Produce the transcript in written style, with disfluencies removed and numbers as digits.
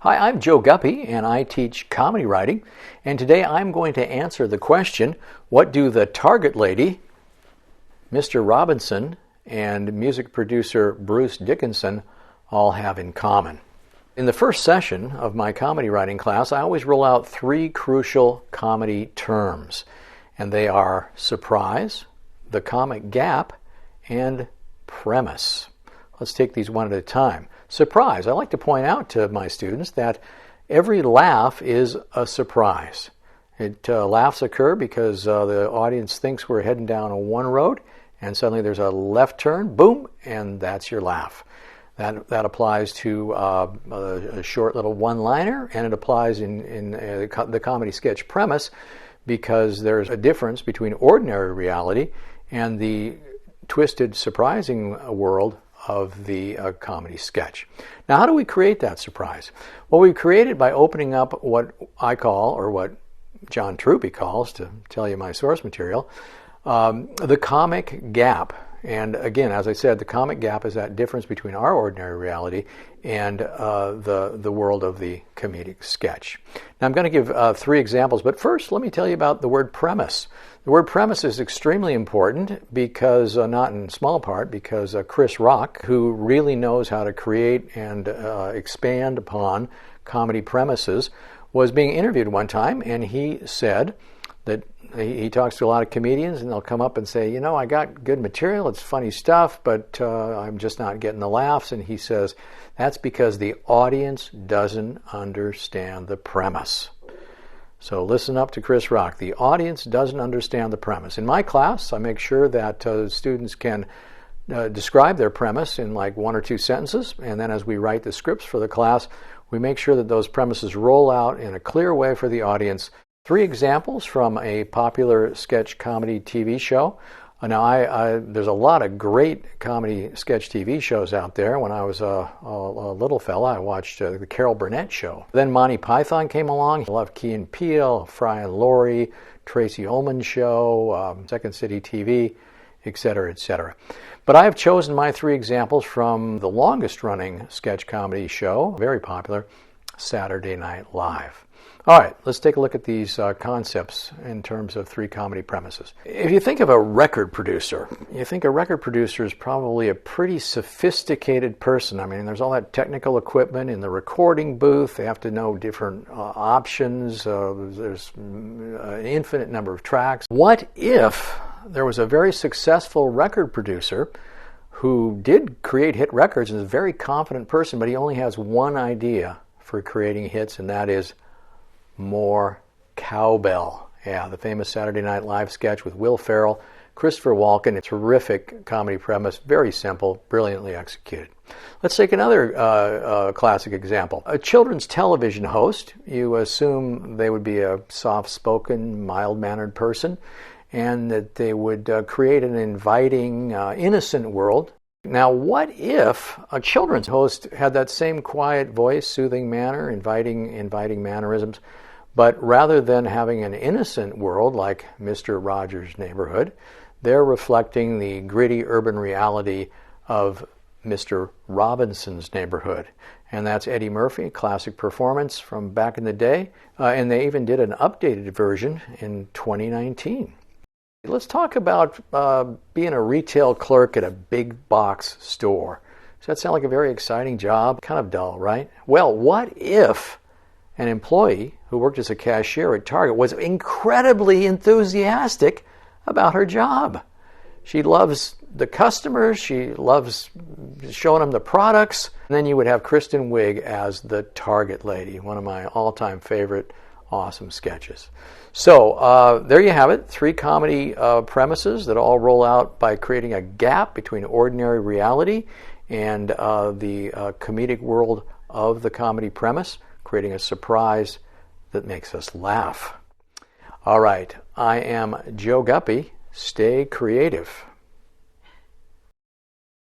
Hi, I'm Joe Guppy, and I teach comedy writing. And today I'm going to answer the question, what do the Target Lady, Mr. Robinson, and music producer Bruce Dickinson all have in common? In the first session of my comedy writing class, I always roll out three crucial comedy terms. And they are surprise, the comic gap, and premise. Let's take these one at a time. Surprise. I like to point out to my students that every laugh is a surprise. Laughs occur because the audience thinks we're heading down a one road, and suddenly there's a left turn, boom, and that's your laugh. That applies to a short little one-liner, and it applies in the comedy sketch premise because there's a difference between ordinary reality and the twisted, surprising world of the comedy sketch. Now, how do we create that surprise? Well, we create it by opening up what I call, or what John Truppi calls, to tell you my source material, the comic gap. And again, as I said, the comic gap is that difference between our ordinary reality and the world of the comedic sketch. Now, I'm going to give three examples, but first let me tell you about the word premise. The word premise is extremely important because, not in small part, because Chris Rock, who really knows how to create and expand upon comedy premises, was being interviewed one time, and he said that he talks to a lot of comedians, and they'll come up and say, you know, I got good material, it's funny stuff, but I'm just not getting the laughs. And he says, that's because the audience doesn't understand the premise. So listen up to Chris Rock. The audience doesn't understand the premise. In my class, I make sure that students can describe their premise in like one or two sentences, and then as we write the scripts for the class, we make sure that those premises roll out in a clear way for the audience. Three examples from a popular sketch comedy TV show. Now, there's a lot of great comedy sketch TV shows out there. When I was a little fella, I watched the Carol Burnett show. Then Monty Python came along. I loved Key and Peele, Fry and Laurie, Tracy Ullman Show, Second City TV, etc., etc. But I have chosen my three examples from the longest-running sketch comedy show, very popular, Saturday Night Live. All right, let's take a look at these concepts in terms of three comedy premises. If you think of a record producer, you think a record producer is probably a pretty sophisticated person. I mean, there's all that technical equipment in the recording booth. They have to know different options. There's an infinite number of tracks. What if there was a very successful record producer who did create hit records and is a very confident person, but he only has one idea for creating hits, and that is more cowbell. Yeah, the famous Saturday Night Live sketch with Will Ferrell, Christopher Walken. A terrific comedy premise, very simple, brilliantly executed. Let's take another classic example. A children's television host, you assume they would be a soft-spoken, mild-mannered person, and that they would create an inviting, innocent world. Now, what if a children's host had that same quiet voice, soothing manner, inviting mannerisms, but rather than having an innocent world like Mr. Rogers' Neighborhood, they're reflecting the gritty urban reality of Mr. Robinson's Neighborhood. And that's Eddie Murphy, classic performance from back in the day, and they even did an updated version in 2019. Let's talk about being a retail clerk at a big box store. Does that sound like a very exciting job? Kind of dull, right? Well, what if an employee who worked as a cashier at Target was incredibly enthusiastic about her job? She loves the customers, she loves showing them the products. And then you would have Kristen Wiig as the Target Lady, one of my all-time favorite awesome sketches. So there you have it, three comedy premises that all roll out by creating a gap between ordinary reality and the comedic world of the comedy premise, creating a surprise that makes us laugh. All right, I am Joe Guppy. Stay creative.